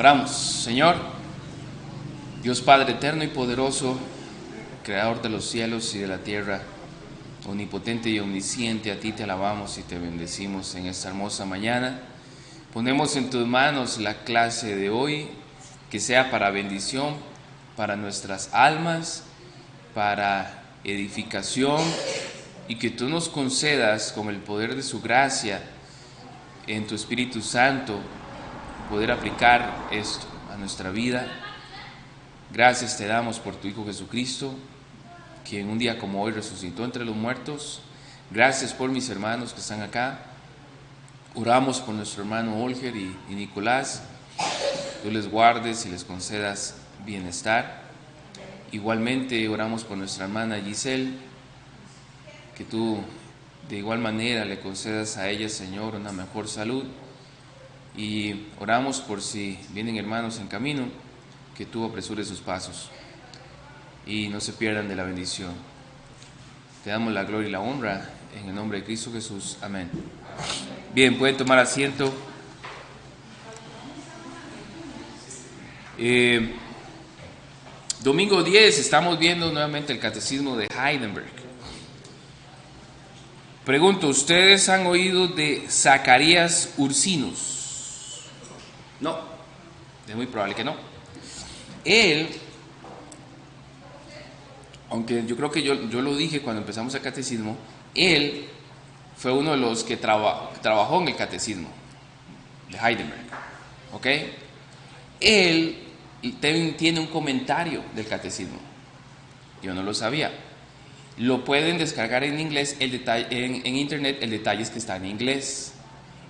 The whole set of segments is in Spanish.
Oramos. Señor, Dios Padre eterno y poderoso, Creador de los cielos y de la tierra, omnipotente y omnisciente, a ti te alabamos y te bendecimos en esta hermosa mañana. Ponemos en tus manos la clase de hoy, que sea para bendición, para nuestras almas, para edificación, y que tú nos concedas con el poder de su gracia en tu Espíritu Santo poder aplicar esto a nuestra vida. Gracias te damos por tu Hijo Jesucristo, que en un día como hoy resucitó entre los muertos. Gracias por mis hermanos que están acá. Oramos por nuestro hermano Olger y Nicolás. Tú les guardes y les concedas bienestar. Igualmente oramos por nuestra hermana Giselle, que tú de igual manera le concedas a ella, Señor, una mejor salud. Y oramos por si vienen hermanos en camino, que tú apresures sus pasos y no se pierdan de la bendición. Te damos la gloria y la honra en el nombre de Cristo Jesús. Amén. Bien, pueden tomar asiento. Domingo 10 estamos viendo nuevamente el Catecismo de Heidelberg. Pregunto, ¿ustedes han oído de Zacarías Ursinus? No, es muy probable que no. Él, aunque yo creo que yo lo dije cuando empezamos el catecismo, él fue uno de los que trabajó en el catecismo de Heidelberg. ¿Ok? Él tiene un comentario del catecismo. Yo no lo sabía. Lo pueden descargar en inglés, en internet. El detalle es que está en inglés.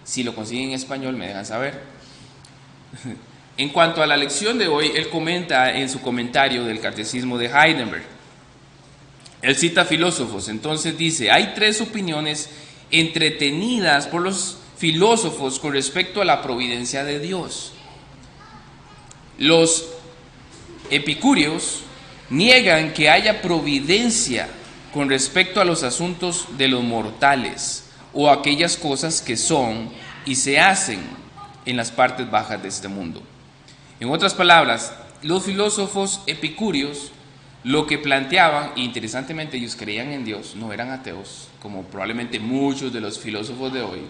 Si lo consiguen en español, me dejan saber. En cuanto a la lección de hoy, él comenta en su comentario del Catecismo de Heidelberg. Él cita filósofos, entonces dice: hay tres opiniones entretenidas por los filósofos con respecto a la providencia de Dios. Los epicúreos niegan que haya providencia con respecto a los asuntos de los mortales o aquellas cosas que son y se hacen en las partes bajas de este mundo. En otras palabras, los filósofos epicúreos lo que planteaban, e interesantemente ellos creían en Dios, no eran ateos, como probablemente muchos de los filósofos de hoy,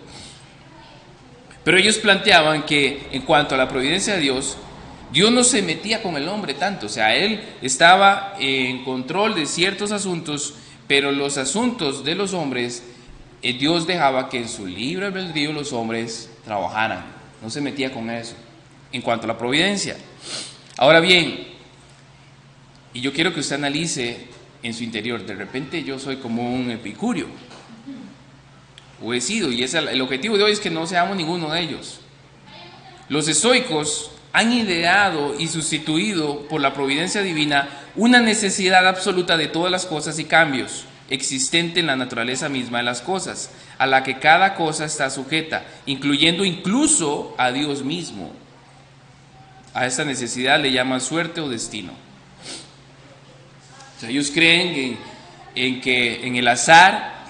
pero ellos planteaban que en cuanto a la providencia de Dios, Dios no se metía con el hombre tanto, o sea, Él estaba en control de ciertos asuntos, pero los asuntos de los hombres, Dios dejaba que en su libre albedrío los hombres trabajaran. No se metía con eso, en cuanto a la providencia. Ahora bien, y yo quiero que usted analice en su interior, de repente yo soy como un epicúreo, o he sido, y el objetivo de hoy es que no seamos ninguno de ellos. Los estoicos han ideado y sustituido por la providencia divina una necesidad absoluta de todas las cosas y cambios existente en la naturaleza misma de las cosas, a la que cada cosa está sujeta, incluyendo incluso a Dios mismo. A esta necesidad le llaman suerte o destino. O sea, ellos creen en el azar,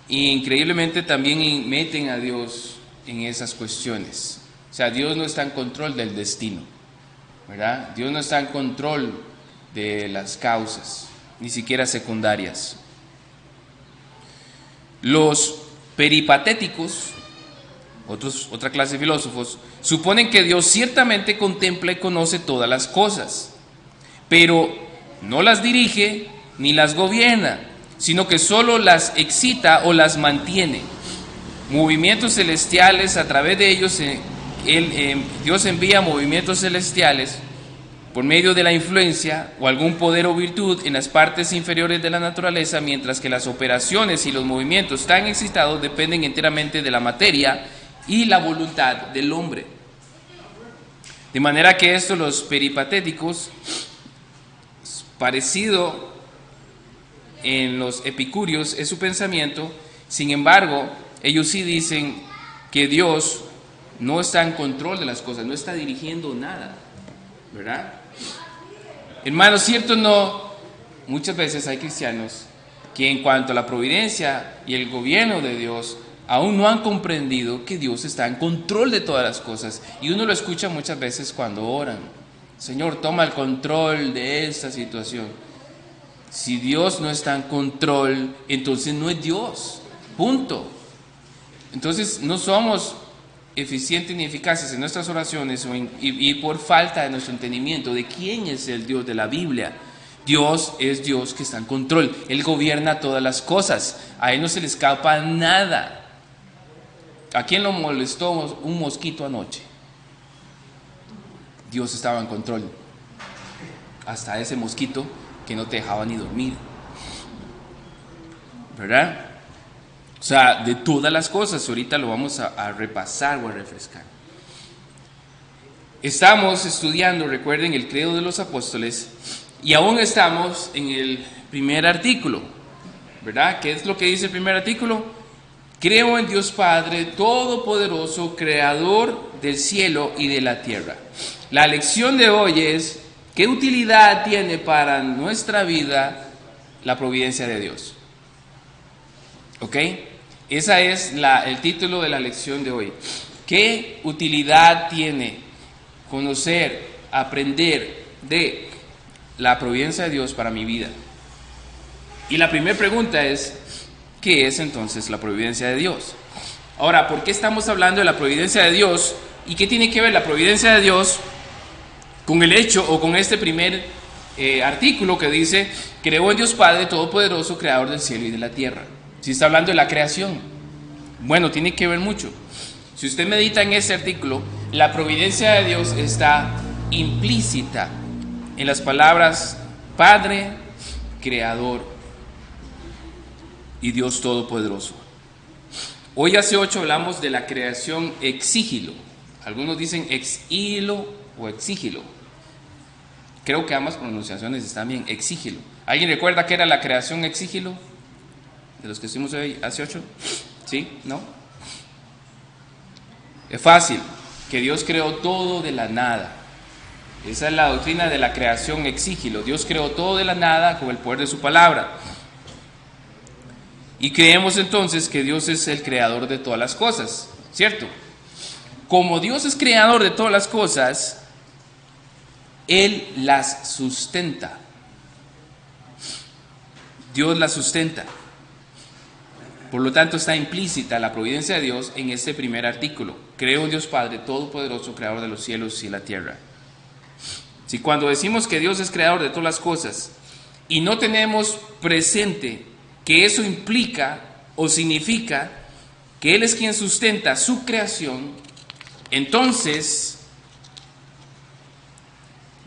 e increíblemente también meten a Dios en esas cuestiones. O sea, Dios no está en control del destino, ¿verdad? Dios no está en control de las causas, ni siquiera secundarias. Los peripatéticos, otra clase de filósofos, suponen que Dios ciertamente contempla y conoce todas las cosas, pero no las dirige ni las gobierna, sino que solo las excita o las mantiene. Movimientos celestiales, a través de ellos, Dios envía movimientos celestiales por medio de la influencia o algún poder o virtud en las partes inferiores de la naturaleza, mientras que las operaciones y los movimientos tan excitados dependen enteramente de la materia y la voluntad del hombre. De manera que esto, los peripatéticos, parecido en los epicúreos, es su pensamiento. Sin embargo, ellos sí dicen que Dios no está en control de las cosas, no está dirigiendo nada, ¿verdad? Hermanos, ¿cierto o no? Muchas veces hay cristianos que en cuanto a la providencia y el gobierno de Dios aún no han comprendido que Dios está en control de todas las cosas. Y uno lo escucha muchas veces cuando oran. Señor, toma el control de esta situación. Si Dios no está en control, entonces no es Dios. Punto. Entonces no somos eficientes ni eficaces en nuestras oraciones y por falta de nuestro entendimiento de quién es el Dios de la Biblia. Dios es Dios que está en control. Él gobierna todas las cosas. A Él no se le escapa nada. ¿A quién lo molestó un mosquito anoche? Dios estaba en control. Hasta ese mosquito que no te dejaba ni dormir. ¿Verdad? O sea, de todas las cosas, ahorita lo vamos a repasar o a refrescar. Estamos estudiando, recuerden, el credo de los apóstoles y aún estamos en el primer artículo, ¿verdad? ¿Qué es lo que dice el primer artículo? Creo en Dios Padre Todopoderoso, Creador del cielo y de la tierra. La lección de hoy es, ¿qué utilidad tiene para nuestra vida la providencia de Dios? ¿Ok? Ese es el título de la lección de hoy. ¿Qué utilidad tiene conocer, aprender de la providencia de Dios para mi vida? Y la primera pregunta es, ¿qué es entonces la providencia de Dios? Ahora, ¿por qué estamos hablando de la providencia de Dios? ¿Y qué tiene que ver la providencia de Dios con el hecho o con este primer artículo que dice, creo en Dios Padre Todopoderoso, Creador del cielo y de la tierra? Si está hablando de la creación. Bueno, tiene que ver mucho. Si usted medita en este artículo, la providencia de Dios está implícita en las palabras Padre, Creador y Dios Todopoderoso. Hoy hace 8 hablamos de la creación ex nihilo. Algunos dicen ex nihilo o ex nihilo. Creo que ambas pronunciaciones están bien, ex nihilo. ¿Alguien recuerda qué era la creación ex nihilo? De los que estuvimos hoy hace 8. ¿Sí? ¿No? Es fácil, que Dios creó todo de la nada. Esa es la doctrina de la creación ex nihilo. Dios creó todo de la nada con el poder de su palabra. Y creemos entonces que Dios es el creador de todas las cosas, ¿cierto? Como Dios es creador de todas las cosas, Él las sustenta. Dios las sustenta. Por lo tanto, está implícita la providencia de Dios en este primer artículo. Creo en Dios Padre Todopoderoso, Creador de los cielos y la tierra. Si cuando decimos que Dios es creador de todas las cosas y no tenemos presente que eso implica o significa que Él es quien sustenta su creación, entonces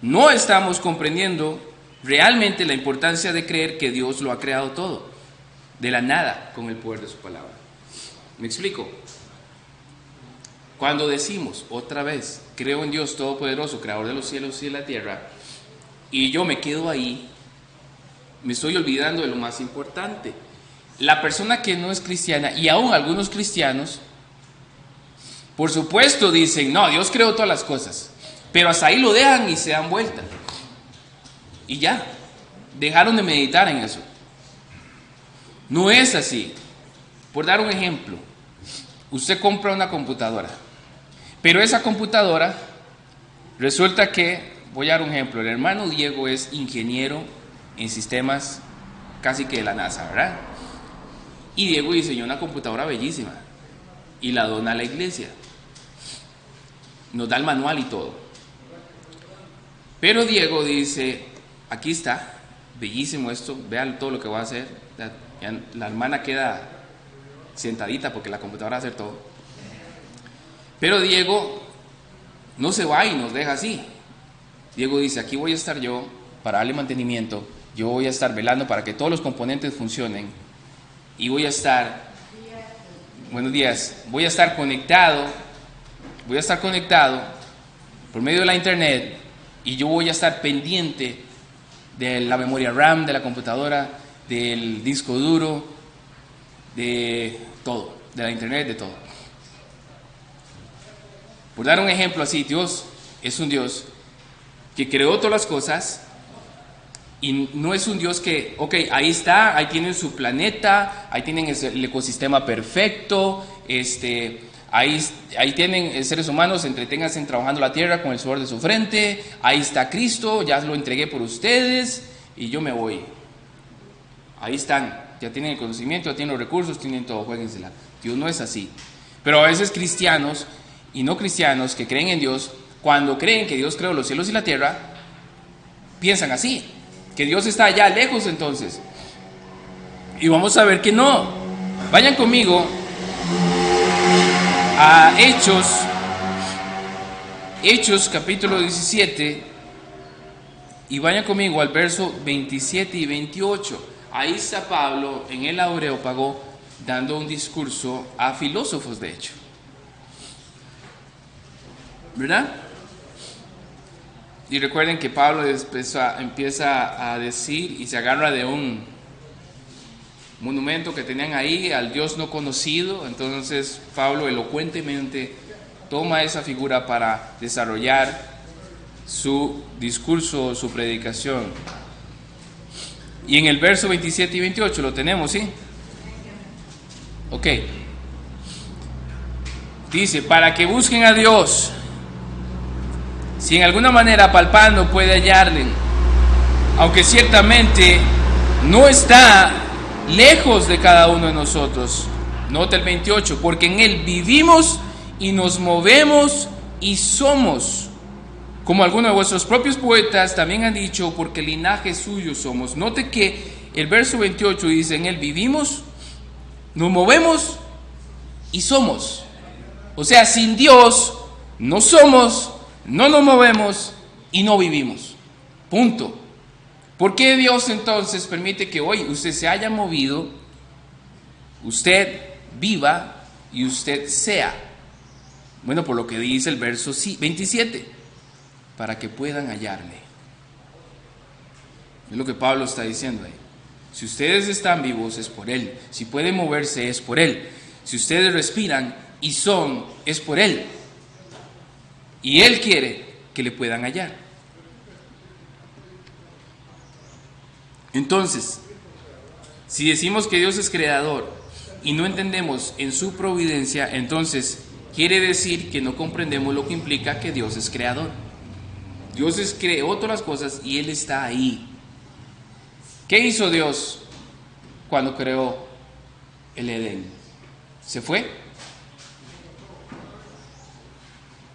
no estamos comprendiendo realmente la importancia de creer que Dios lo ha creado todo, de la nada, con el poder de su palabra. ¿Me explico? Cuando decimos otra vez, creo en Dios Todopoderoso, Creador de los cielos y de la tierra, y yo me quedo ahí, me estoy olvidando de lo más importante. La persona que no es cristiana, y aún algunos cristianos, por supuesto dicen, no, Dios creó todas las cosas, pero hasta ahí lo dejan y se dan vuelta. Y ya, dejaron de meditar en eso. No es así. Por dar un ejemplo, usted compra una computadora, pero esa computadora resulta que, voy a dar un ejemplo, el hermano Diego es ingeniero en sistemas casi que de la NASA, ¿verdad? Y Diego diseñó una computadora bellísima y la dona a la iglesia. Nos da el manual y todo. Pero Diego dice, aquí está, bellísimo esto, vean todo lo que voy a hacer. La hermana queda sentadita porque la computadora va a hacer todo. Pero Diego no se va y nos deja así. Diego dice, aquí voy a estar yo para darle mantenimiento, yo voy a estar velando para que todos los componentes funcionen y voy a estar, buenos días, voy a estar conectado por medio de la internet y yo voy a estar pendiente de la memoria RAM de la computadora, del disco duro, de todo, de la internet, de todo. Por dar un ejemplo así, Dios es un Dios que creó todas las cosas Y no es un Dios que, ok, ahí está, ahí tienen su planeta, ahí tienen el ecosistema perfecto, ahí tienen seres humanos, entreténganse trabajando la tierra con el sudor de su frente, ahí está Cristo, ya lo entregué por ustedes y yo me voy. Ahí están, ya tienen el conocimiento, ya tienen los recursos, tienen todo, juéguensela. Dios no es así. Pero a veces cristianos y no cristianos que creen en Dios, cuando creen que Dios creó los cielos y la tierra, piensan así, que Dios está allá lejos entonces. Y vamos a ver que no. Vayan conmigo a Hechos capítulo 17, y vayan conmigo al verso 27 y 28. Ahí está Pablo en el Areópago dando un discurso a filósofos, de hecho. ¿Verdad? Y recuerden que Pablo empieza a decir y se agarra de un monumento que tenían ahí al Dios no conocido. Entonces Pablo elocuentemente toma esa figura para desarrollar su discurso, su predicación. Y en el verso 27 y 28 lo tenemos, ¿sí? Ok. Dice, para que busquen a Dios, si en alguna manera palpando puede hallarle, aunque ciertamente no está lejos de cada uno de nosotros. Nota el 28, porque en Él vivimos y nos movemos y somos, como algunos de vuestros propios poetas también han dicho, porque linaje suyo somos. Note que el verso 28 dice, en Él vivimos, nos movemos y somos. O sea, sin Dios no somos, no nos movemos y no vivimos. Punto. ¿Por qué Dios entonces permite que hoy usted se haya movido, usted viva y usted sea? Bueno, por lo que dice el verso 27, para que puedan hallarle. Es lo que Pablo está diciendo ahí. Si ustedes están vivos es por Él, si pueden moverse es por Él, si ustedes respiran y son, es por Él. Y Él quiere que le puedan hallar. Entonces, si decimos que Dios es creador y no entendemos en su providencia, entonces quiere decir que no comprendemos lo que implica que Dios es creador. Dios creó todas las cosas y Él está ahí. ¿Qué hizo Dios cuando creó el Edén? ¿Se fue?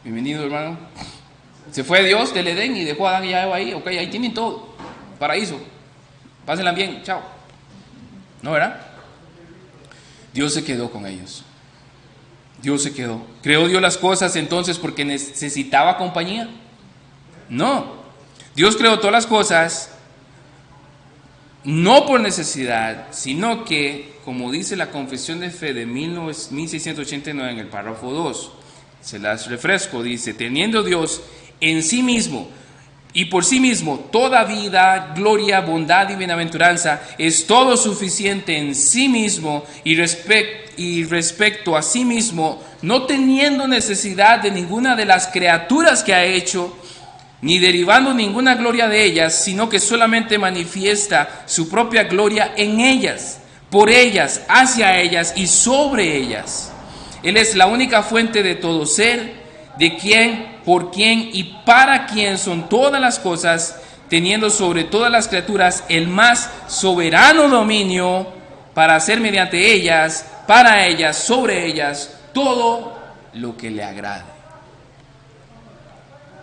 Bienvenido, hermano. Se fue Dios del Edén y dejó a Adán y a Eva ahí. Ok, ahí tienen todo. Paraíso. Pásenla bien. Chao. ¿No, verdad? Dios se quedó con ellos. Dios se quedó. ¿Creó Dios las cosas entonces porque necesitaba compañía? No. Dios creó todas las cosas no por necesidad, sino que, como dice la Confesión de Fe de 1689 en el párrafo 2, se las refresco, dice, teniendo Dios en sí mismo y por sí mismo toda vida, gloria, bondad y bienaventuranza, es todo suficiente en sí mismo y respecto a sí mismo, no teniendo necesidad de ninguna de las criaturas que ha hecho, ni derivando ninguna gloria de ellas, sino que solamente manifiesta su propia gloria en ellas, por ellas, hacia ellas y sobre ellas. Él es la única fuente de todo ser, de quien, por quien y para quien son todas las cosas, teniendo sobre todas las criaturas el más soberano dominio para hacer mediante ellas, para ellas, sobre ellas, todo lo que le agrade.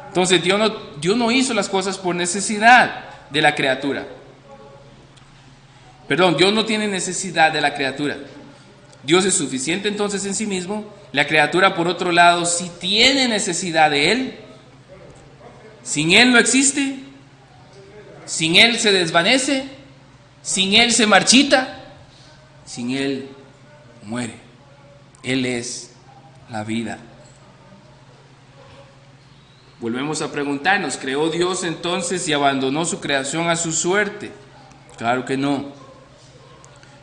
Entonces Dios no hizo las cosas por necesidad de la criatura. Perdón, Dios no tiene necesidad de la criatura. Dios es suficiente entonces en sí mismo. La criatura, por otro lado, sí tiene necesidad de Él. Sin Él no existe. Sin Él se desvanece. Sin Él se marchita. Sin Él muere. Él es la vida. Volvemos a preguntarnos, ¿creó Dios entonces y abandonó su creación a su suerte? Claro que no.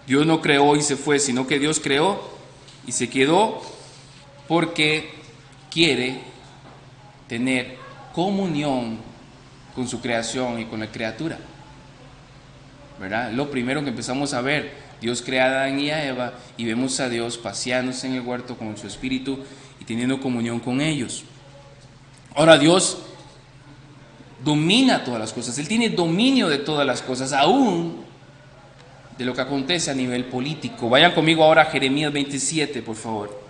Dios no creó y se fue, sino que Dios creó y se quedó porque quiere tener comunión con su creación y con la criatura. ¿verdad? Lo primero que empezamos a ver, Dios crea a Adán y a Eva y vemos a Dios paseándose en el huerto con su espíritu y teniendo comunión con ellos. Ahora Dios domina todas las cosas, Él tiene dominio de todas las cosas, aún de lo que acontece a nivel político. Vayan conmigo ahora a Jeremías 27, por favor.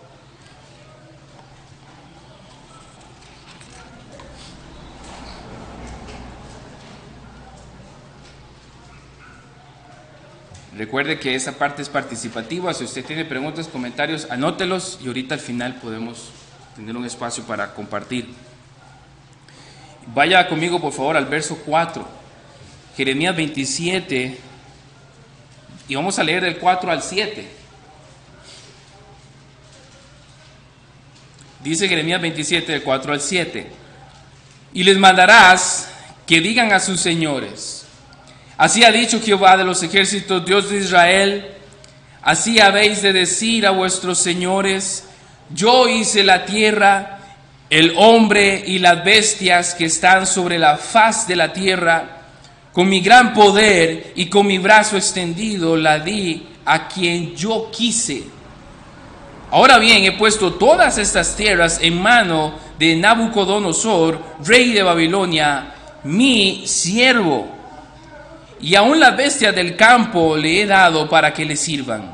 Recuerde que esa parte es participativa. Si usted tiene preguntas, comentarios, anótelos y ahorita al final podemos tener un espacio para compartir. Vaya conmigo por favor al verso 4, Jeremías 27, y vamos a leer del 4 al 7. Dice Jeremías 27, del 4 al 7: y les mandarás que digan a sus señores: así ha dicho Jehová de los ejércitos, Dios de Israel, así habéis de decir a vuestros señores: yo hice la tierra, el hombre y las bestias que están sobre la faz de la tierra, con mi gran poder y con mi brazo extendido la di a quien yo quise. Ahora bien, he puesto todas estas tierras en mano de Nabucodonosor, rey de Babilonia, mi siervo, y aún las bestias del campo le he dado para que le sirvan.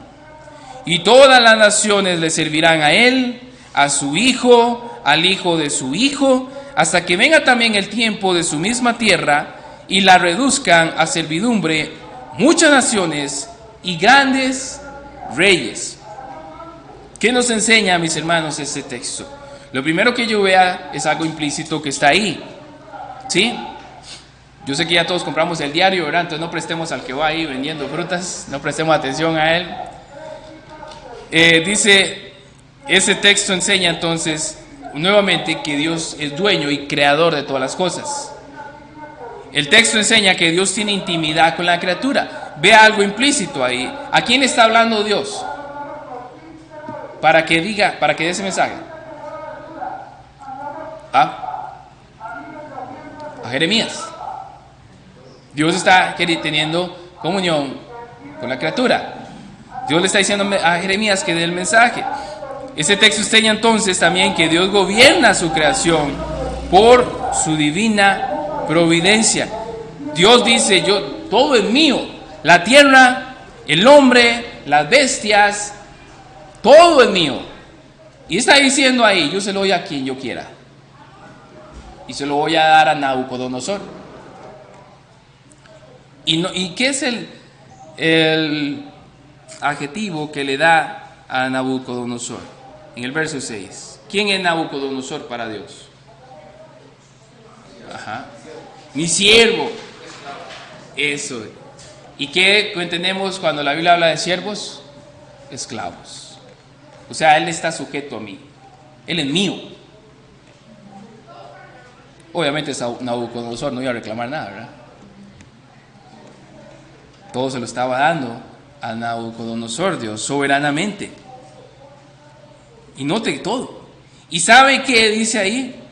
Y todas las naciones le servirán a él, a su hijo, al hijo de su hijo, hasta que venga también el tiempo de su misma tierra y la reduzcan a servidumbre muchas naciones y grandes reyes. ¿Qué nos enseña, mis hermanos, este texto? Lo primero que yo vea es algo implícito que está ahí, ¿sí? Yo sé que ya todos compramos el diario, ¿verdad? Entonces no prestemos al que va ahí vendiendo frutas, no prestemos atención a él. Dice, ese texto enseña entonces nuevamente que Dios es dueño y creador de todas las cosas. El texto enseña que Dios tiene intimidad con la criatura. Vea algo implícito ahí. ¿A quién está hablando Dios? Para que diga, para que dé ese mensaje. A Jeremías. Dios está teniendo comunión con la criatura. Dios le está diciendo a Jeremías que dé el mensaje. Ese texto enseña entonces también que Dios gobierna su creación por su divina providencia. Dios dice: yo, todo es mío, la tierra, el hombre, las bestias, todo es mío. Y está diciendo ahí: yo se lo doy a quien yo quiera, y se lo voy a dar a Nabucodonosor. ¿Y qué es el adjetivo que le da a Nabucodonosor? En el verso 6. ¿Quién es Nabucodonosor para Dios? Ajá. Mi siervo. Eso. ¿Y qué entendemos cuando la Biblia habla de siervos? Esclavos. O sea, él está sujeto a mí. Él es mío. Obviamente Nabucodonosor no iba a reclamar nada, ¿verdad? Todo se lo estaba dando a Nabucodonosor, Dios, soberanamente. Y note todo. ¿Y sabe qué dice ahí?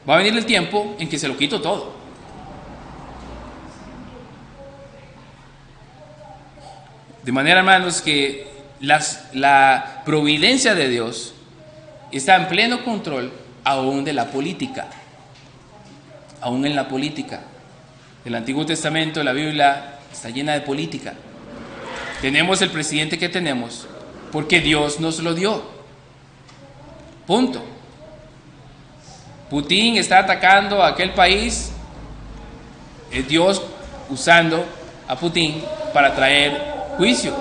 Va a venir el tiempo en que se lo quito todo. De manera, hermanos, que la providencia de Dios está en pleno control aún de la política. Aún en la política. El Antiguo Testamento, la Biblia, está llena de política. Tenemos el presidente que tenemos porque Dios nos lo dio. Punto. Putin está atacando a aquel país. Es Dios usando a Putin para traer juicio.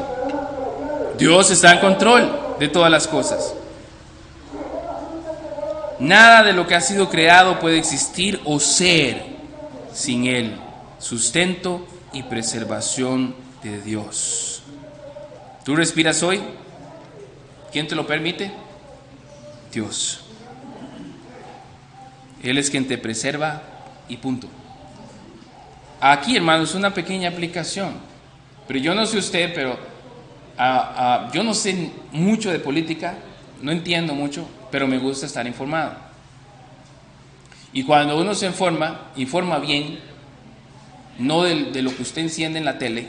Dios está en control de todas las cosas. Nada de lo que ha sido creado puede existir o ser sin Él. Sustento y preservación de Dios. ¿Tú respiras hoy? ¿Quién te lo permite? Dios. Él es quien te preserva y punto. Aquí, hermanos, una pequeña aplicación. Pero yo no sé usted, pero yo no sé mucho de política, no entiendo mucho, pero me gusta estar informado. Y cuando uno se informa bien, no de lo que usted enciende en la tele,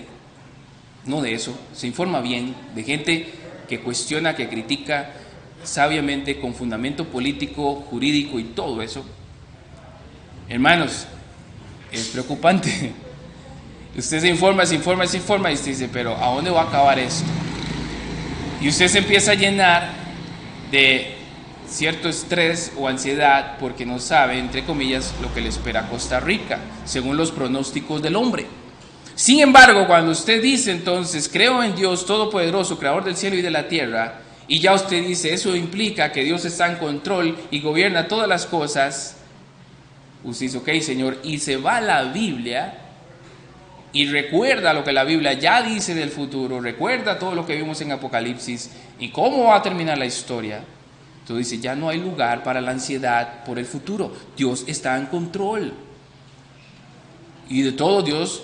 no de eso, se informa bien, de gente que cuestiona, que critica sabiamente, con fundamento político, jurídico y todo eso. Hermanos, es preocupante. Usted se informa y usted dice, pero ¿a dónde va a acabar esto? Y usted se empieza a llenar de cierto estrés o ansiedad porque no sabe, entre comillas, lo que le espera a Costa Rica, según los pronósticos del hombre. Sin embargo, cuando usted dice entonces, creo en Dios Todopoderoso, Creador del cielo y de la tierra, y ya usted dice, eso implica que Dios está en control y gobierna todas las cosas, usted dice, ok, Señor, y se va a la Biblia y recuerda lo que la Biblia ya dice del futuro, recuerda todo lo que vimos en Apocalipsis y cómo va a terminar la historia. Entonces dice, ya no hay lugar para la ansiedad por el futuro. Dios está en control. Y de todo Dios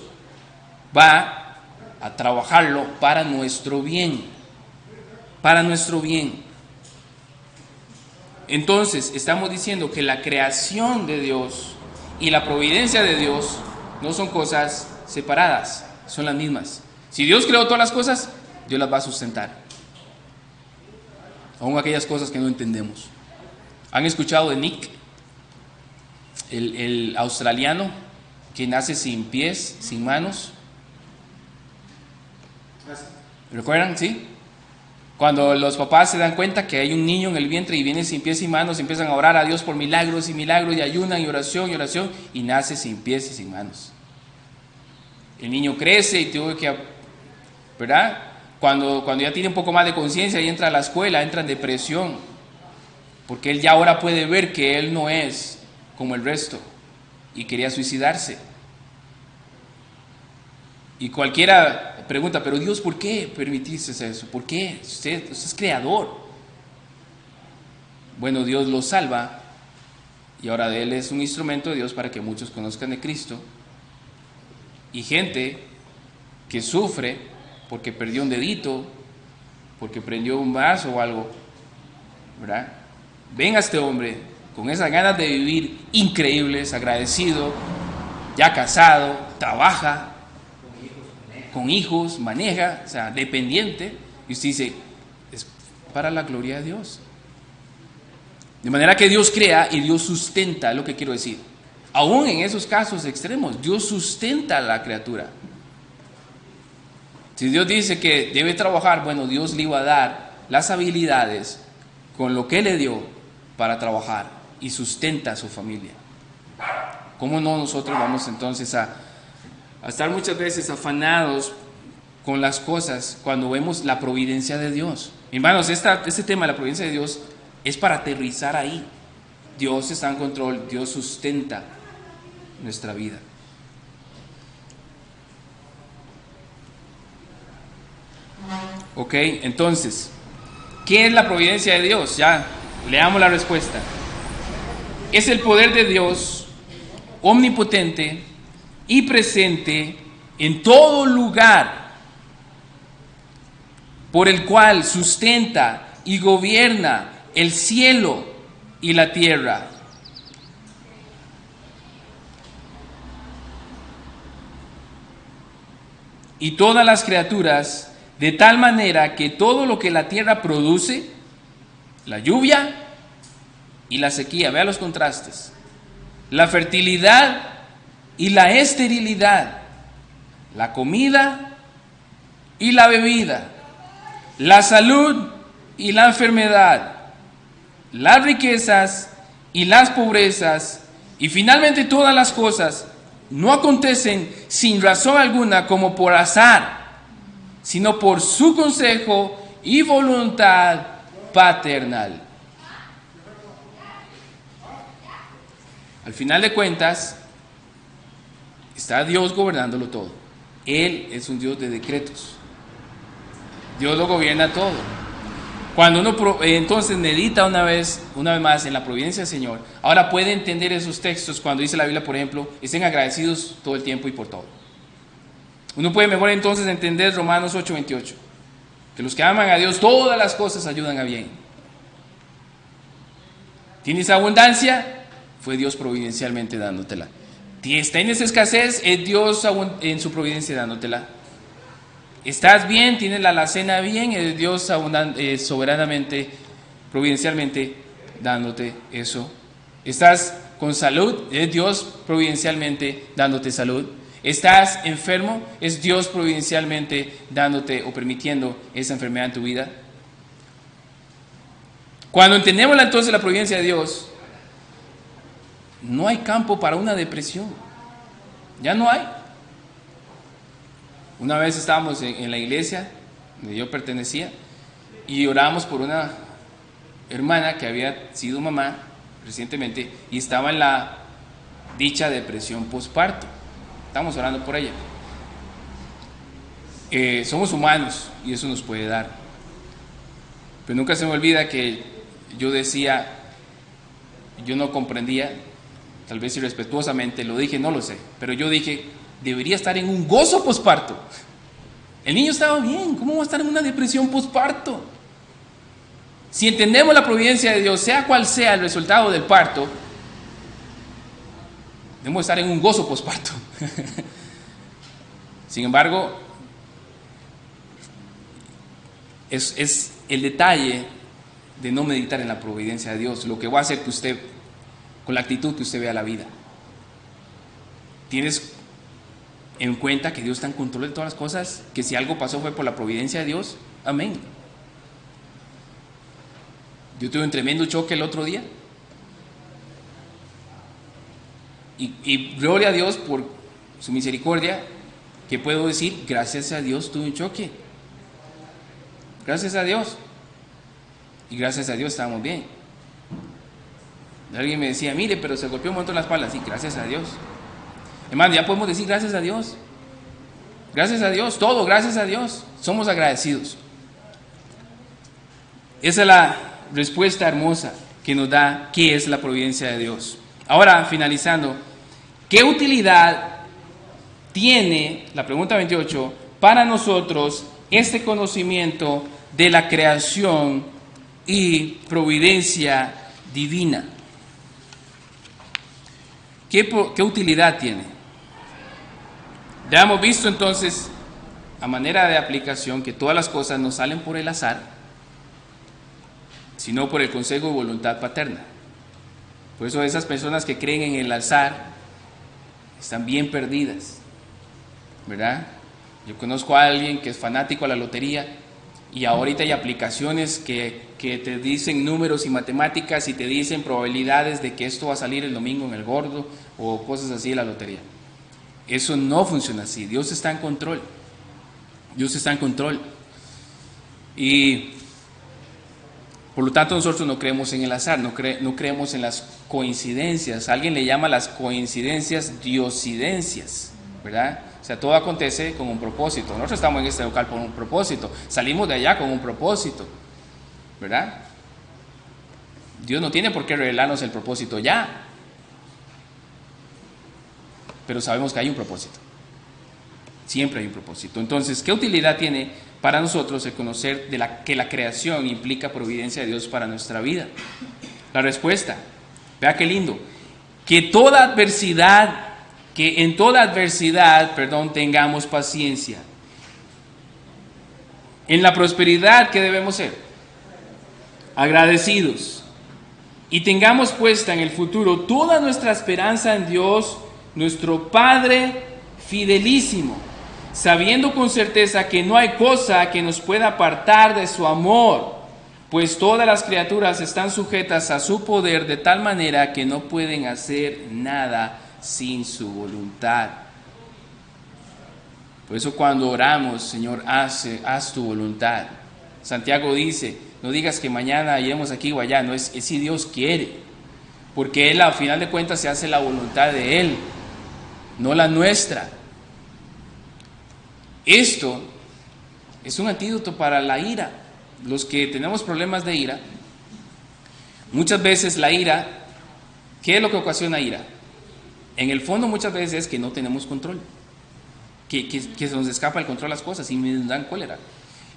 va a trabajarlo para nuestro bien. Para nuestro bien. Entonces, estamos diciendo que la creación de Dios y la providencia de Dios no son cosas separadas, son las mismas. Si Dios creó todas las cosas, Dios las va a sustentar. Aún aquellas cosas que no entendemos. ¿Han escuchado de Nick? El australiano que nace sin pies, sin manos. ¿Recuerdan? ¿Sí? Cuando los papás se dan cuenta que hay un niño en el vientre y viene sin pies y manos, empiezan a orar a Dios por milagros y milagros, y ayunan y oración, y nace sin pies y sin manos. El niño crece y tuvo que, ¿verdad? Cuando ya tiene un poco más de conciencia y entra a la escuela, entra en depresión, porque él ya ahora puede ver que él no es como el resto y quería suicidarse. Y cualquiera pregunta, pero Dios, ¿por qué permitiste eso? ¿Por qué? Usted es creador. Bueno, Dios lo salva y ahora de él es un instrumento de Dios para que muchos conozcan de Cristo. Y gente que sufre porque perdió un dedito, porque prendió un vaso o algo, ¿verdad? Ven a este hombre con esas ganas de vivir increíbles, agradecido, ya casado, trabaja, con hijos, maneja, o sea, dependiente, y usted dice, es para la gloria de Dios. De manera que Dios crea y Dios sustenta, es lo que quiero decir. Aún en esos casos extremos, Dios sustenta a la criatura. Si Dios dice que debe trabajar, bueno, Dios le iba a dar las habilidades con lo que le dio para trabajar y sustenta a su familia. ¿Cómo no nosotros vamos entonces a estar muchas veces afanados con las cosas cuando vemos la providencia de Dios? Hermanos, este tema de la providencia de Dios es para aterrizar ahí. Dios está en control, Dios sustenta nuestra vida. Ok, entonces, ¿qué es la providencia de Dios? Ya, leamos la respuesta. Es el poder de Dios omnipotente y presente en todo lugar, por el cual sustenta y gobierna el cielo y la tierra. Y todas las criaturas, de tal manera que todo lo que la tierra produce, la lluvia y la sequía, vea los contrastes, la fertilidad y la esterilidad, la comida y la bebida, la salud y la enfermedad, las riquezas y las pobrezas, y finalmente todas las cosas, no acontecen sin razón alguna como por azar, sino por su consejo y voluntad paternal. Al final de cuentas, está Dios gobernándolo todo. Él es un Dios de decretos. Dios lo gobierna todo. Cuando uno entonces medita una vez más en la providencia del Señor, ahora puede entender esos textos cuando dice la Biblia, por ejemplo, estén agradecidos todo el tiempo y por todo. Uno puede mejor entonces entender Romanos 8:28, que los que aman a Dios, todas las cosas ayudan a bien. ¿Tienes abundancia? Fue Dios providencialmente dándotela. ¿Tienes escasez? Es Dios en su providencia dándotela. ¿Estás bien? ¿Tienes la alacena bien? Es Dios soberanamente, providencialmente dándote eso. ¿Estás con salud? Es Dios providencialmente dándote salud. ¿Estás enfermo? Es Dios providencialmente dándote o permitiendo esa enfermedad en tu vida. Cuando entendemos entonces la providencia de Dios, no hay campo para una depresión. Ya no hay. Una vez estábamos en la iglesia donde yo pertenecía y orábamos por una hermana que había sido mamá recientemente y estaba en la dicha depresión postparto. Estábamos orando por ella. Somos humanos y eso nos puede dar. Pero nunca se me olvida que yo decía, yo no comprendía, tal vez irrespetuosamente lo dije, no lo sé, pero yo dije, debería estar en un gozo posparto. El niño estaba bien, ¿cómo va a estar en una depresión posparto? Si entendemos la providencia de Dios, sea cual sea el resultado del parto, debemos estar en un gozo posparto. Sin embargo, es el detalle de no meditar en la providencia de Dios lo que va a hacer que usted, con la actitud que usted vea la vida. Tienes en cuenta que Dios está en control de todas las cosas, que si algo pasó fue por la providencia de Dios. Amén. Yo tuve un tremendo choque el otro día y gloria a Dios por su misericordia, que puedo decir, gracias a Dios tuve un choque, gracias a Dios, y gracias a Dios estábamos bien. Alguien me decía, mire, pero se golpeó un montón la espalda. Sí, gracias a Dios. Hermano, ya podemos decir gracias a Dios. Gracias a Dios, todo, gracias a Dios. Somos agradecidos. Esa es la respuesta hermosa que nos da qué es la providencia de Dios. Ahora, finalizando, ¿qué utilidad tiene, la pregunta 28, para nosotros este conocimiento de la creación y providencia divina? ¿Qué utilidad tiene? Ya hemos visto entonces, a manera de aplicación, que todas las cosas no salen por el azar, sino por el consejo y voluntad paterna. Por eso esas personas que creen en el azar están bien perdidas, ¿verdad? Yo conozco a alguien que es fanático a la lotería y ahorita hay aplicaciones que te dicen números y matemáticas y te dicen probabilidades de que esto va a salir el domingo en el gordo o cosas así de la lotería. Eso no funciona así. Dios está en control. Dios está en control. Y por lo tanto nosotros no creemos en el azar, no creemos en las coincidencias. Alguien le llama las coincidencias diosidencias, ¿verdad? O sea, todo acontece con un propósito. Nosotros estamos en este local por un propósito. Salimos de allá con un propósito, ¿verdad? Dios no tiene por qué revelarnos el propósito ya. Pero sabemos que hay un propósito. Siempre hay un propósito. Entonces, ¿qué utilidad tiene para nosotros el conocer que la creación implica providencia de Dios para nuestra vida? La respuesta, vea qué lindo, que en toda adversidad, tengamos paciencia. En la prosperidad, ¿qué debemos ser? Agradecidos. Y tengamos puesta en el futuro toda nuestra esperanza en Dios, nuestro Padre fidelísimo, sabiendo con certeza que no hay cosa que nos pueda apartar de su amor, pues todas las criaturas están sujetas a su poder de tal manera que no pueden hacer nada sin su voluntad. Por eso cuando oramos, Señor, haz tu voluntad. Santiago dice, no digas que mañana iremos aquí o allá, no es si Dios quiere, porque Él al final de cuentas se hace la voluntad de Él, no la nuestra. Esto es un antídoto para la ira. Los que tenemos problemas de ira, muchas veces la ira, ¿qué es lo que ocasiona ira? En el fondo muchas veces es que no tenemos control, que se nos escapa el control de las cosas y nos dan cólera.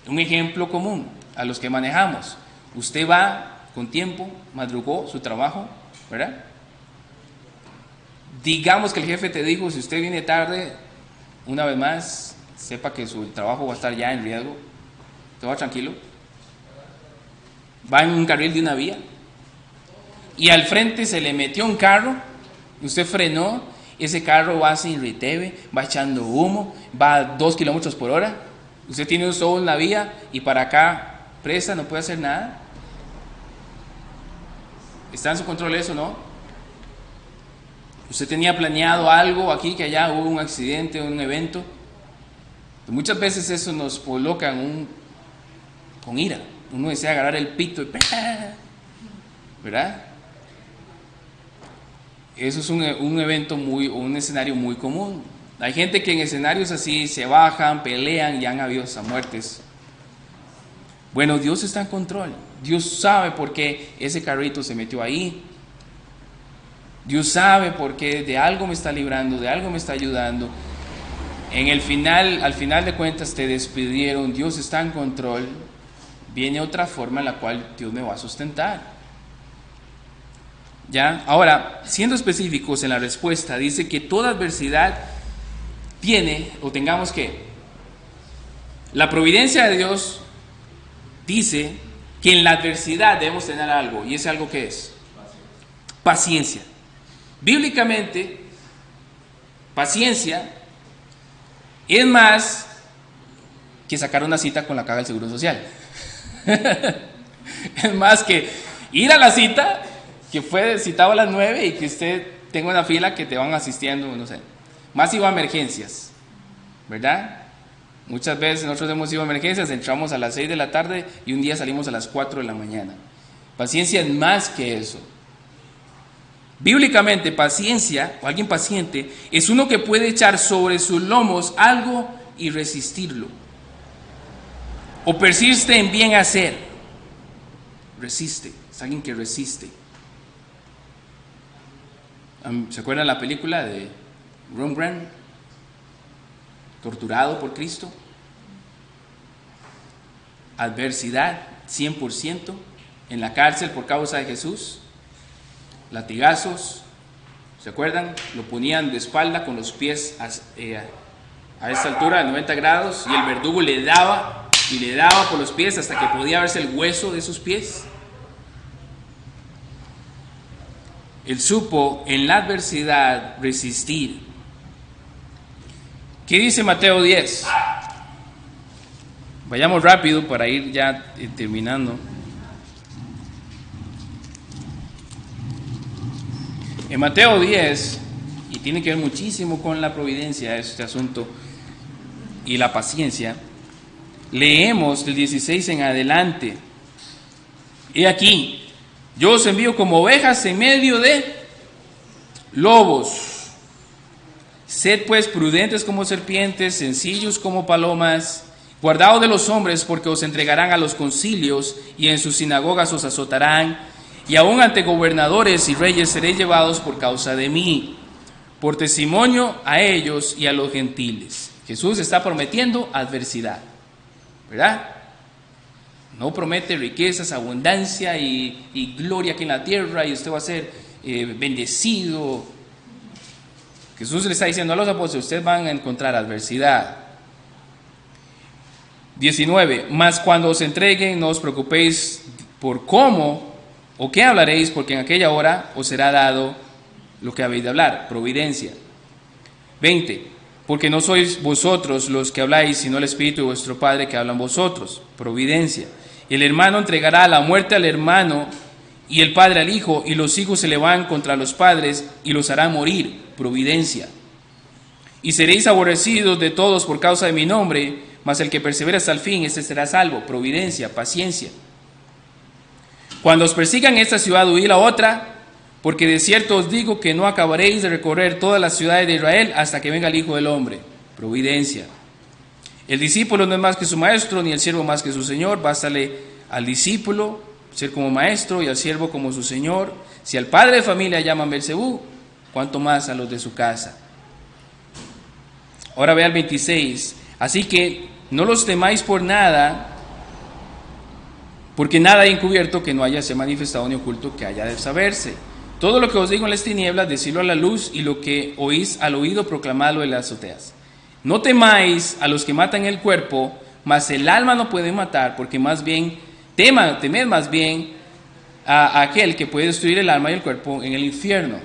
Un ejemplo común a los que manejamos: usted va con tiempo, madrugó su trabajo, ¿verdad? Digamos que el jefe te dijo, si usted viene tarde, una vez más, sepa que su trabajo va a estar ya en riesgo. ¿Te va tranquilo? Va en un carril de una vía y al frente se le metió un carro, usted frenó, ese carro va sin riteve, va echando humo, va a 2 kilómetros por hora, usted tiene un solo en la vía y para acá presa, no puede hacer nada. ¿Está en su control eso, no? Usted tenía planeado algo aquí, que allá hubo un accidente, un evento. Muchas veces eso nos coloca con ira. Uno desea agarrar el pito y ¿verdad? Eso es un evento un escenario muy común. Hay gente que en escenarios así se bajan, pelean y han habido hasta muertes. Bueno, Dios está en control. Dios sabe por qué ese carrito se metió ahí. Dios sabe por qué de algo me está librando, de algo me está ayudando. Al final de cuentas te despidieron, Dios está en control. Viene otra forma en la cual Dios me va a sustentar. ¿Ya? Ahora, siendo específicos en la respuesta, dice que toda adversidad tiene, o tengamos que, la providencia de Dios dice que en la adversidad debemos tener algo, y ese algo que es paciencia. Bíblicamente, paciencia es más que sacar una cita con la caja del Seguro Social. Es más que ir a la cita, que fue citado a las 9 y que usted tenga una fila que te van asistiendo, no sé. Más iba a emergencias, ¿verdad? Muchas veces nosotros hemos ido a emergencias, entramos a las 6 de la tarde y un día salimos a las 4 de la mañana. Paciencia es más que eso. Bíblicamente, paciencia, o alguien paciente, es uno que puede echar sobre sus lomos algo y resistirlo. O persiste en bien hacer. Resiste, es alguien que resiste. ¿Se acuerdan la película de Rembrandt? Torturado por Cristo. Adversidad, 100%, en la cárcel por causa de Jesús. Latigazos, ¿se acuerdan? Lo ponían de espalda con los pies a esta altura de 90 grados y el verdugo le daba y le daba por los pies hasta que podía verse el hueso de sus pies. Él supo en la adversidad resistir. ¿Qué dice Mateo 10? Vayamos rápido para ir ya terminando. En Mateo 10, y tiene que ver muchísimo con la providencia de este asunto y la paciencia, leemos del 16 en adelante. He aquí, yo os envío como ovejas en medio de lobos. Sed pues prudentes como serpientes, sencillos como palomas. Guardaos de los hombres, porque os entregarán a los concilios y en sus sinagogas os azotarán. Y aún ante gobernadores y reyes seréis llevados por causa de mí, por testimonio a ellos y a los gentiles. Jesús está prometiendo adversidad, ¿verdad? No promete riquezas, abundancia y gloria aquí en la tierra y usted va a ser bendecido. Jesús le está diciendo a los apóstoles, ustedes van a encontrar adversidad. 19. Mas cuando os entreguen, no os preocupéis por cómo o qué hablaréis, porque en aquella hora os será dado lo que habéis de hablar, providencia. 20. Porque no sois vosotros los que habláis, sino el Espíritu de vuestro Padre que habla en vosotros, providencia. El hermano entregará a la muerte al hermano, y el padre al hijo, y los hijos se levantarán contra los padres, y los harán morir, providencia. Y seréis aborrecidos de todos por causa de mi nombre, mas el que persevera hasta el fin, ese será salvo, providencia, paciencia. Cuando os persigan esta ciudad, huid a otra, porque de cierto os digo que no acabaréis de recorrer todas las ciudades de Israel hasta que venga el Hijo del Hombre. Providencia. El discípulo no es más que su maestro, ni el siervo más que su señor. Bástale al discípulo ser como maestro y al siervo como su señor. Si al padre de familia llaman Belcebú, cuánto más a los de su casa. Ahora ve al 26. Así que no los temáis por nada, porque nada hay encubierto que no haya sido manifestado ni oculto que haya de saberse. Todo lo que os digo en las tinieblas, decidlo a la luz, y lo que oís al oído, proclamadlo en las azoteas. No temáis a los que matan el cuerpo, mas el alma no puede matar, porque más bien, temed más bien a aquel que puede destruir el alma y el cuerpo en el infierno.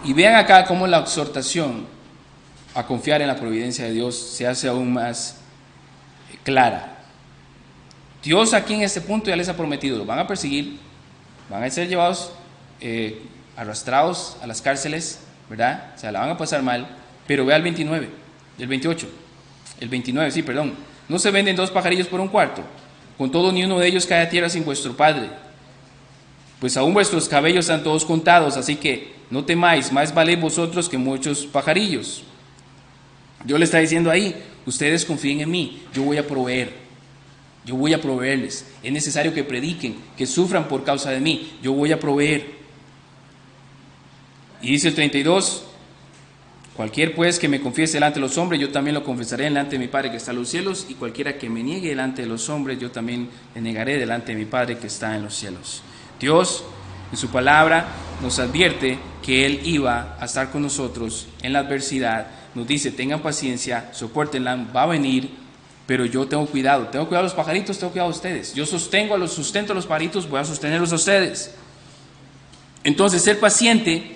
Y vean acá cómo la exhortación a confiar en la providencia de Dios se hace aún más clara. Dios aquí en este punto ya les ha prometido, los van a perseguir, van a ser llevados, arrastrados a las cárceles, ¿verdad? O sea, la van a pasar mal, pero vea el 29, el 28, el 29, sí, perdón. No se venden 2 pajarillos por un cuarto, con todo ni uno de ellos cae a tierra sin vuestro Padre. Pues aún vuestros cabellos están todos contados, así que no temáis, más valéis vosotros que muchos pajarillos. Dios le está diciendo ahí, ustedes confíen en mí, yo voy a proveer. Yo voy a proveerles. Es necesario que prediquen, que sufran por causa de mí. Yo voy a proveer. Y dice el 32, cualquier pues que me confiese delante de los hombres, yo también lo confesaré delante de mi Padre que está en los cielos, y cualquiera que me niegue delante de los hombres, yo también le negaré delante de mi Padre que está en los cielos. Dios, en su palabra, nos advierte que Él iba a estar con nosotros en la adversidad. Nos dice, tengan paciencia, soportenla, va a venir, pero yo tengo cuidado a los pajaritos, tengo cuidado a ustedes. Yo sustento a los pajaritos, voy a sostenerlos a ustedes. Entonces, ser paciente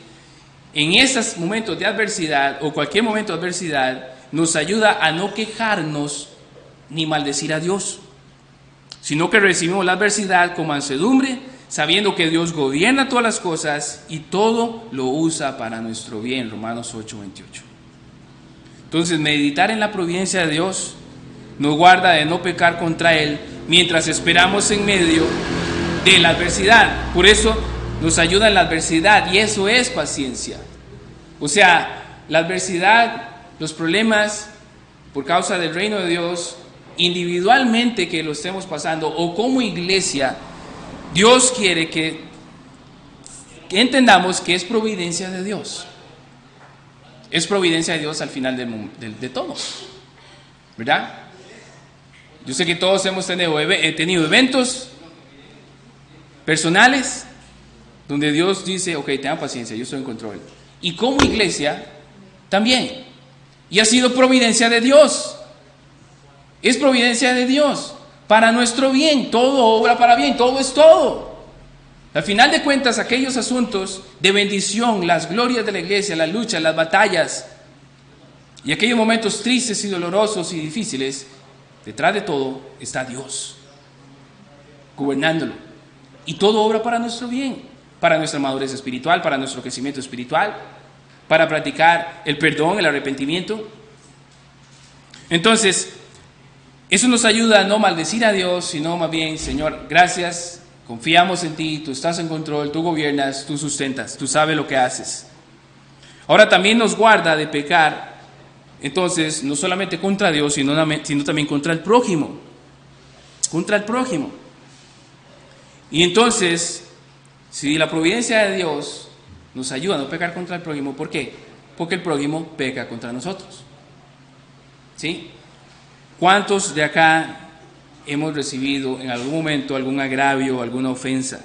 en estos momentos de adversidad o cualquier momento de adversidad nos ayuda a no quejarnos ni maldecir a Dios, sino que recibimos la adversidad con mansedumbre, sabiendo que Dios gobierna todas las cosas y todo lo usa para nuestro bien. Romanos 8:28. Entonces, meditar en la providencia de Dios nos guarda de no pecar contra Él mientras esperamos en medio de la adversidad. Por eso nos ayuda en la adversidad, y eso es paciencia. O sea, la adversidad, los problemas por causa del reino de Dios, individualmente que lo estemos pasando o como iglesia, Dios quiere que entendamos que es providencia de Dios. Es providencia de Dios al final de todo, ¿verdad? Yo sé que todos hemos tenido eventos personales donde Dios dice, ok, tengan paciencia, yo estoy en control. Y como iglesia también. Y ha sido providencia de Dios. Es providencia de Dios para nuestro bien. Todo obra para bien, todo es todo. Al final de cuentas, aquellos asuntos de bendición, las glorias de la iglesia, las luchas, las batallas y aquellos momentos tristes y dolorosos y difíciles, detrás de todo está Dios, gobernándolo. Y todo obra para nuestro bien, para nuestra madurez espiritual, para nuestro crecimiento espiritual, para practicar el perdón, el arrepentimiento. Entonces, eso nos ayuda a no maldecir a Dios, sino más bien, Señor, gracias, confiamos en ti, tú estás en control, tú gobiernas, tú sustentas, tú sabes lo que haces. Ahora también nos guarda de pecar. Entonces, no solamente contra Dios, sino también contra el prójimo. Contra el prójimo. Y entonces, si la providencia de Dios nos ayuda a no pecar contra el prójimo, ¿por qué? Porque el prójimo peca contra nosotros. ¿Sí? ¿Cuántos de acá hemos recibido en algún momento algún agravio, alguna ofensa?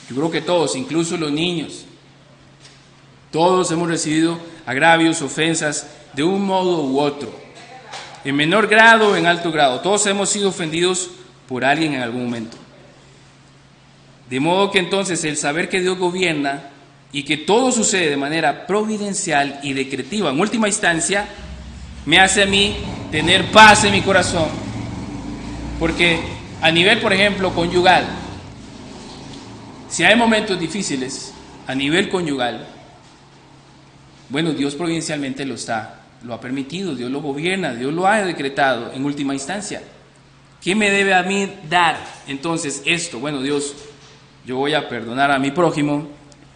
Yo creo que todos, incluso los niños. Todos hemos recibido agravios, ofensas, de un modo u otro, en menor grado o en alto grado. Todos hemos sido ofendidos por alguien en algún momento. De modo que entonces el saber que Dios gobierna y que todo sucede de manera providencial y decretiva, en última instancia, me hace a mí tener paz en mi corazón. Porque a nivel, por ejemplo, conyugal, si hay momentos difíciles a nivel conyugal, bueno, Dios providencialmente lo ha permitido, Dios lo gobierna, Dios lo ha decretado en última instancia. ¿Qué me debe a mí dar entonces esto? Bueno, Dios, yo voy a perdonar a mi prójimo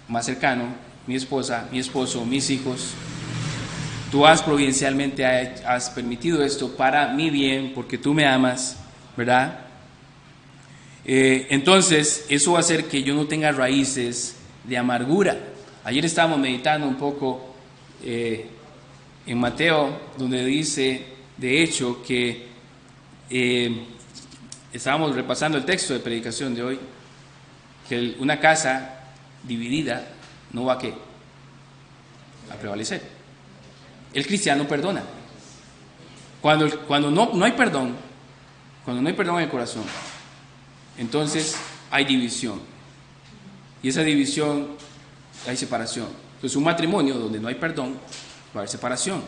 más cercano, mi esposa, mi esposo, mis hijos. Tú providencialmente has permitido esto para mi bien, porque tú me amas, ¿verdad? Entonces, eso va a hacer que yo no tenga raíces de amargura. Ayer estábamos meditando un poco en Mateo, donde dice, de hecho, que estábamos repasando el texto de predicación de hoy, que una casa dividida no va a, ¿qué?, a prevalecer. El cristiano perdona. Cuando no hay perdón, cuando no hay perdón en el corazón, entonces hay división. Y esa división, hay separación. Entonces un matrimonio donde no hay perdón, va a haber separación.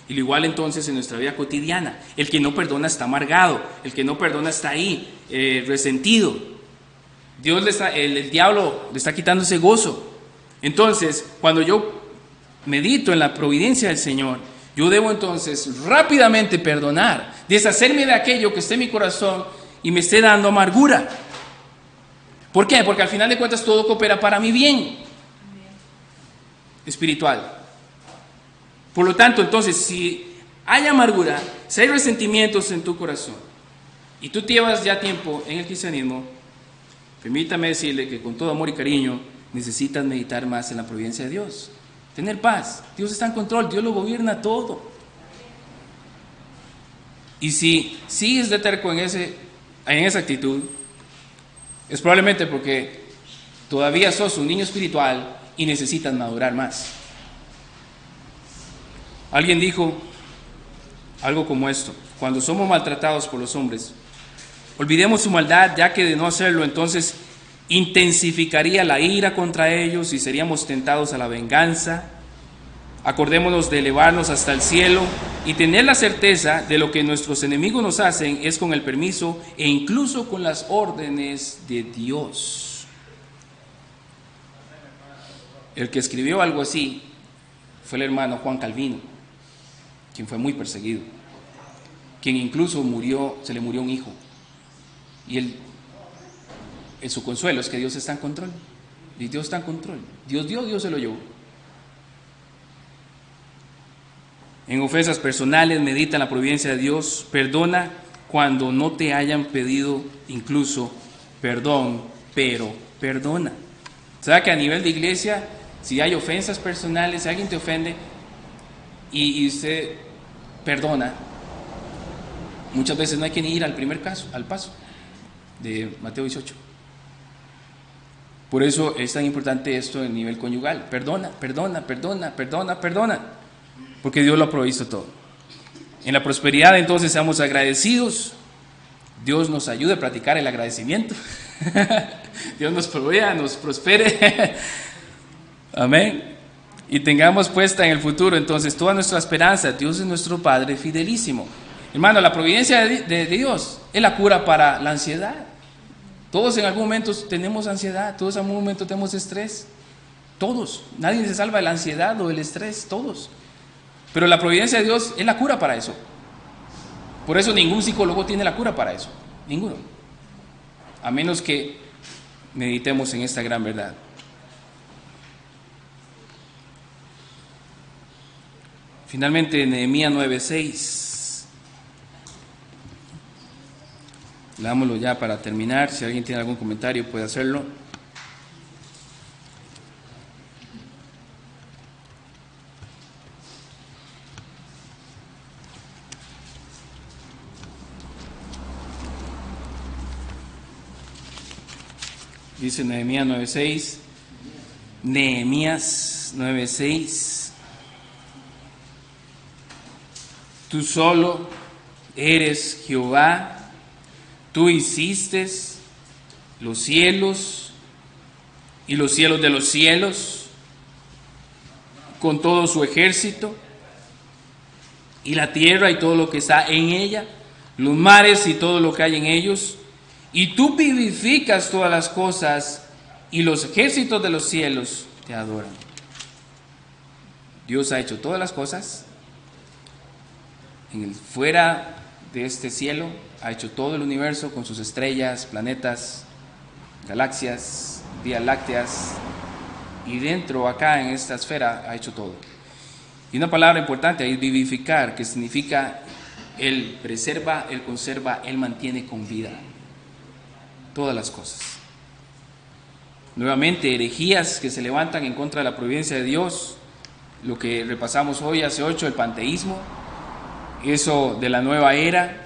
Y lo igual entonces en nuestra vida cotidiana. El que no perdona está amargado, el que no perdona está ahí, resentido. El diablo le está quitando ese gozo. Entonces, cuando yo medito en la providencia del Señor, yo debo entonces rápidamente perdonar, deshacerme de aquello que esté en mi corazón y me esté dando amargura. ¿Por qué? Porque al final de cuentas todo coopera para mi bien espiritual. Por lo tanto, entonces, si hay amargura, si hay resentimientos en tu corazón y tú llevas ya tiempo en el cristianismo, permítame decirle que con todo amor y cariño necesitas meditar más en la providencia de Dios. Tener paz. Dios está en control, Dios lo gobierna todo. Y si sigues de terco en esa actitud, es probablemente porque todavía sos un niño espiritual y necesitas madurar más. Alguien dijo algo como esto: cuando somos maltratados por los hombres, olvidemos su maldad, ya que de no hacerlo entonces intensificaría la ira contra ellos y seríamos tentados a la venganza. Acordémonos de elevarnos hasta el cielo y tener la certeza de lo que nuestros enemigos nos hacen es con el permiso e incluso con las órdenes de Dios. El que escribió algo así fue el hermano Juan Calvino, quien fue muy perseguido, quien incluso se le murió un hijo. Y su consuelo es que Dios está en control. Y Dios está en control. Dios dio, Dios se lo llevó. En ofensas personales, medita en la providencia de Dios. Perdona cuando no te hayan pedido incluso perdón, pero perdona. ¿Sabe que a nivel de iglesia, si hay ofensas personales, si alguien te ofende y usted perdona, muchas veces no hay que ni ir al paso de Mateo 18. Por eso es tan importante esto en nivel conyugal. Perdona, porque Dios lo ha provisto todo. En la prosperidad entonces seamos agradecidos. Dios nos ayude a practicar el agradecimiento. Dios nos provea, nos prospere. Amén. Y tengamos puesta en el futuro entonces toda nuestra esperanza. Dios es nuestro Padre fidelísimo. Hermano, la providencia de Dios es la cura para la ansiedad. Todos en algún momento tenemos ansiedad, todos en algún momento tenemos estrés. Todos. Nadie se salva de la ansiedad o del estrés, todos. Pero la providencia de Dios es la cura para eso. Por eso ningún psicólogo tiene la cura para eso. Ninguno. A menos que meditemos en esta gran verdad. Finalmente, Nehemías 9:6. Leámoslo ya para terminar. Si alguien tiene algún comentario puede hacerlo. Dice Nehemías 9:6. Nehemías 9:6. Tú solo eres Jehová. Tú hiciste los cielos y los cielos de los cielos con todo su ejército, y la tierra y todo lo que está en ella, los mares y todo lo que hay en ellos, y tú vivificas todas las cosas, y los ejércitos de los cielos te adoran. Dios ha hecho todas las cosas. Fuera de este cielo ha hecho todo el universo con sus estrellas, planetas, galaxias, vías lácteas, y dentro, acá en esta esfera, ha hecho todo. Y una palabra importante es vivificar, que significa Él preserva, Él conserva, Él mantiene con vida todas las cosas. Nuevamente, herejías que se levantan en contra de la providencia de Dios, lo que repasamos hoy, hace 8, el panteísmo, eso de la nueva era,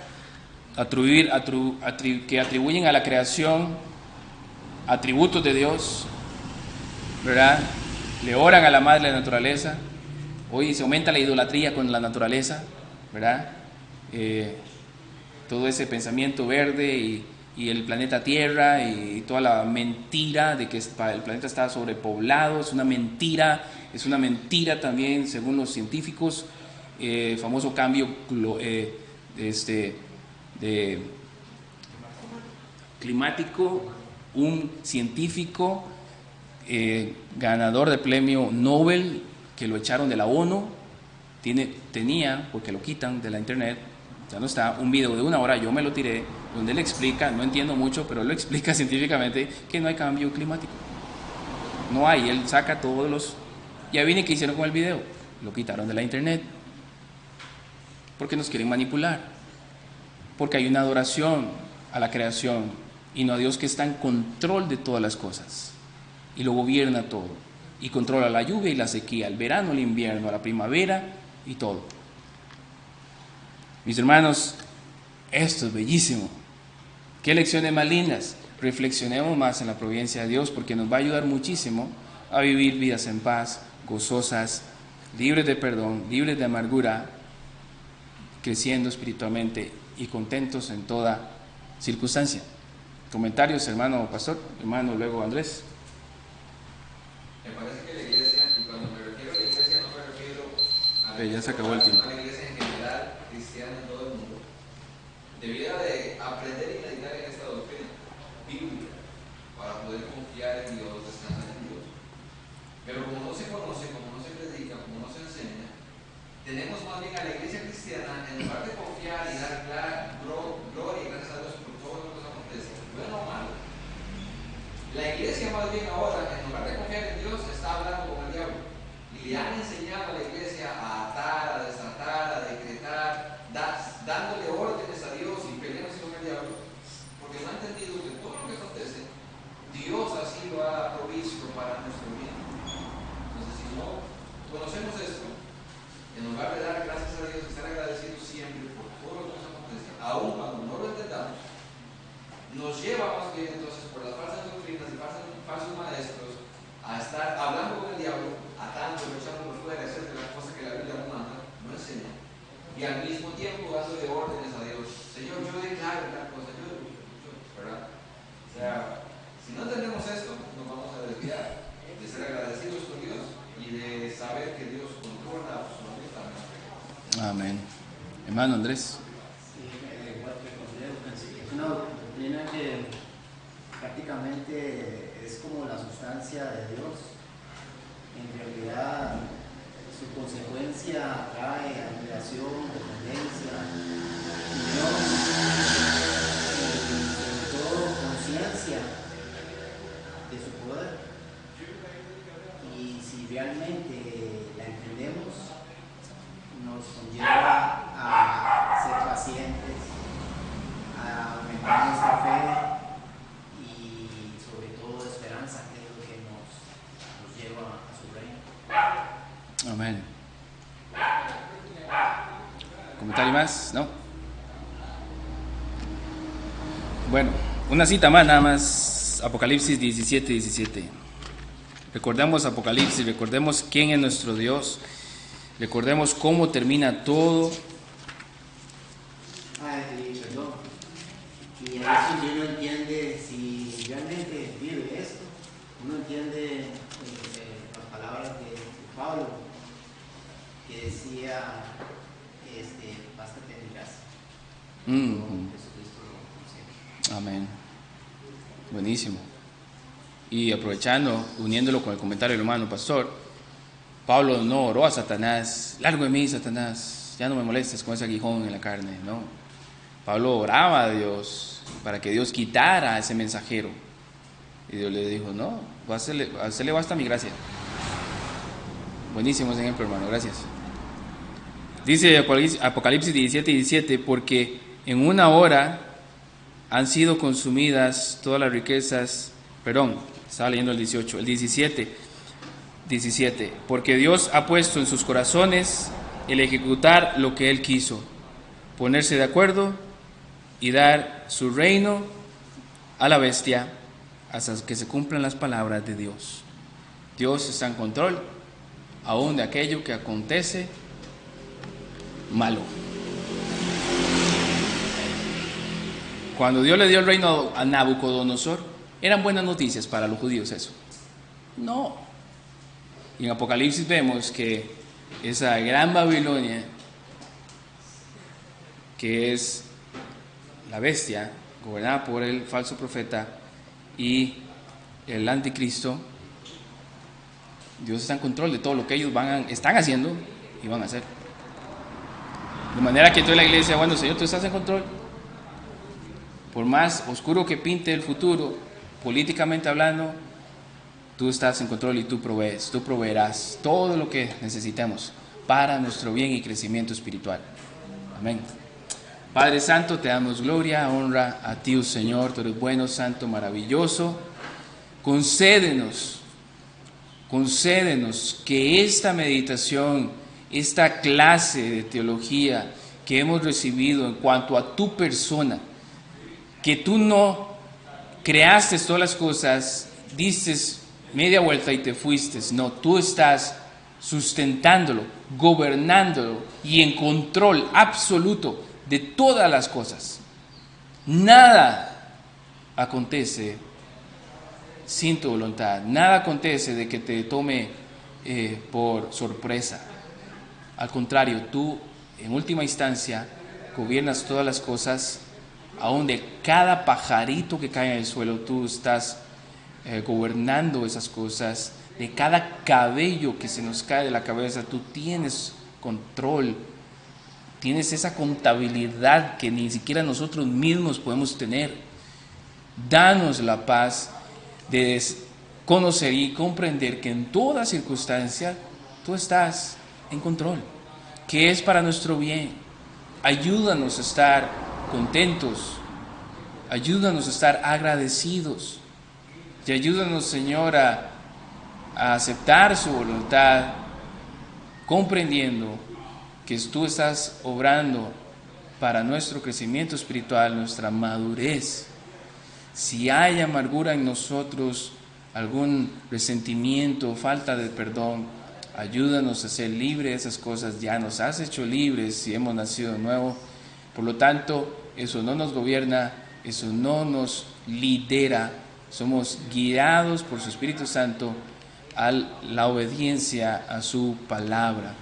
que atribuyen a la creación atributos de Dios, ¿verdad? Le oran a la madre naturaleza. Hoy se aumenta la idolatría con la naturaleza, ¿verdad? Todo ese pensamiento verde y el planeta Tierra y toda la mentira de que el planeta está sobrepoblado, es una mentira también según los científicos. Famoso cambio climático. Un científico ganador del premio Nobel, que lo echaron de la ONU, tenía, porque lo quitan de la internet, ya no está, un video de 1 hora, yo me lo tiré, donde él explica, no entiendo mucho, pero lo explica científicamente, que no hay cambio climático. No hay, él saca todos los... Ya viene que hicieron con el video, lo quitaron de la internet, porque nos quieren manipular, porque hay una adoración a la creación y no a Dios, que está en control de todas las cosas y lo gobierna todo y controla la lluvia y la sequía, el verano, el invierno, la primavera y todo. Mis hermanos, esto es bellísimo. Qué lecciones más lindas. Reflexionemos más en la providencia de Dios, porque nos va a ayudar muchísimo a vivir vidas en paz, gozosas, libres de perdón, libres de amargura, creciendo espiritualmente y contentos en toda circunstancia. Comentarios, hermano pastor, hermano luego Andrés. Me parece que la iglesia, y cuando me refiero a la iglesia no me refiero a la Ya se acabó el tiempo. a la iglesia en general, cristiana en todo el mundo, debiera de aprender y meditar en esta doctrina bíblica para poder confiar en Dios, descansar en Dios. Pero como no se conoce, como no se predica, como no se enseña, tenemos más bien a la iglesia cristiana, en lugar de confiar y dar gloria y gracias a Dios por todo lo que nos acontece, bueno o malo. La iglesia más bien ahora, en lugar de confiar en Dios, está hablando con el diablo. Y le han enseñado a la iglesia a atar, a desatar, a decretar, dándole órdenes a Dios y peleándose con el diablo, porque no han entendido que todo lo que acontece, Dios así lo ha provisto para nuestro bien. Entonces, si no conocemos esto, en lugar de dar gracias a Dios y estar agradecidos siempre por todo lo que nos acontece, aun cuando no lo entendamos, nos lleva más bien entonces por las falsas doctrinas y falsos maestros a estar hablando con el diablo, atándolo, echándolo fuera, etcétera, cosas que la Biblia no manda, no enseña, y al mismo tiempo dándole órdenes a Dios. Señor, yo declaro tal cosa, ¿verdad? O sea, si no entendemos esto, nos vamos a desviar de ser agradecidos con Dios y de saber que Dios controla absolutamente. Amén. Hermano Andrés. Es una doctrina que prácticamente es como la sustancia de Dios. En realidad, su consecuencia trae admiración, dependencia, unión y sobre todo conciencia de su poder. Y si realmente la entendemos, nos conlleva a ser pacientes, a aumentar nuestra fe y sobre todo esperanza, que es lo que nos lleva a su reino. Amén. ¿Comentario más? ¿No? Bueno, una cita más, nada más. Apocalipsis 17:17. Recordemos Apocalipsis, recordemos quién es nuestro Dios, recordemos cómo termina todo. Perdón. Y a eso uno entiende, si realmente vive esto, uno entiende las palabras de Pablo, que decía, bástate en mi gracia. Jesucristo lo consigue. Amén. Buenísimo. Y aprovechando, uniéndolo con el comentario del hermano pastor, Pablo no oró a Satanás, largo de mí, Satanás, ya no me molestes con ese aguijón en la carne, no. Pablo oraba a Dios para que Dios quitara a ese mensajero. Y Dios le dijo, no, a hacerle basta mi gracia. Buenísimo ese ejemplo, hermano, gracias. Dice Apocalipsis 17:17, porque en 1 hora han sido consumidas todas las riquezas, estaba leyendo el 18, el 17, porque Dios ha puesto en sus corazones el ejecutar lo que Él quiso, ponerse de acuerdo y dar su reino a la bestia hasta que se cumplan las palabras de Dios. Dios está en control, aún de aquello que acontece malo. Cuando Dios le dio el reino a Nabucodonosor, ¿eran buenas noticias para los judíos eso? No. Y en Apocalipsis vemos que esa gran Babilonia, que es la bestia, gobernada por el falso profeta y el anticristo, Dios está en control de todo lo que ellos están haciendo y van a hacer. De manera que toda la iglesia, bueno, Señor, tú estás en control. Por más oscuro que pinte el futuro, políticamente hablando, tú estás en control y tú proveerás todo lo que necesitemos para nuestro bien y crecimiento espiritual. Amén. Padre Santo, te damos gloria, honra a ti, oh Señor. Tú eres bueno, santo, maravilloso. Concédenos que esta meditación, esta clase de teología que hemos recibido en cuanto a tu persona, que tú no creaste todas las cosas, diste media vuelta y te fuiste. No, tú estás sustentándolo, gobernándolo y en control absoluto de todas las cosas. Nada acontece sin tu voluntad. Nada acontece de que te tome por sorpresa. Al contrario, tú en última instancia gobiernas todas las cosas. Aún de cada pajarito que cae en el suelo, tú estás gobernando esas cosas. De cada cabello que se nos cae de la cabeza, tú tienes control. Tienes esa contabilidad que ni siquiera nosotros mismos podemos tener. Danos la paz de conocer y comprender que en toda circunstancia tú estás en control, que es para nuestro bien. Ayúdanos a estar contentos, ayúdanos a estar agradecidos y ayúdanos, Señor, a aceptar su voluntad, comprendiendo que tú estás obrando para nuestro crecimiento espiritual, nuestra madurez. Si hay amargura en nosotros, algún resentimiento, falta de perdón, ayúdanos a ser libres de esas cosas. Ya nos has hecho libres si hemos nacido de nuevo. Por lo tanto, eso no nos gobierna, eso no nos lidera. Somos guiados por su Espíritu Santo a la obediencia a su palabra.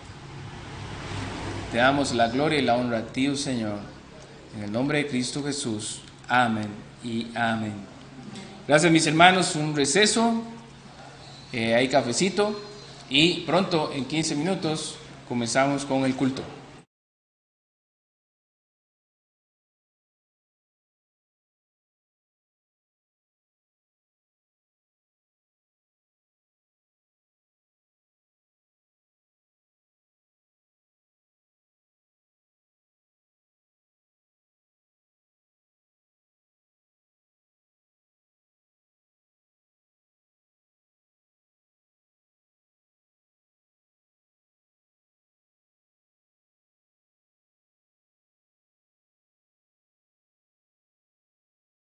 Te damos la gloria y la honra a ti, oh Señor. En el nombre de Cristo Jesús. Amén y amén. Gracias, mis hermanos. Un receso. Hay cafecito. Y pronto, en 15 minutos, comenzamos con el culto.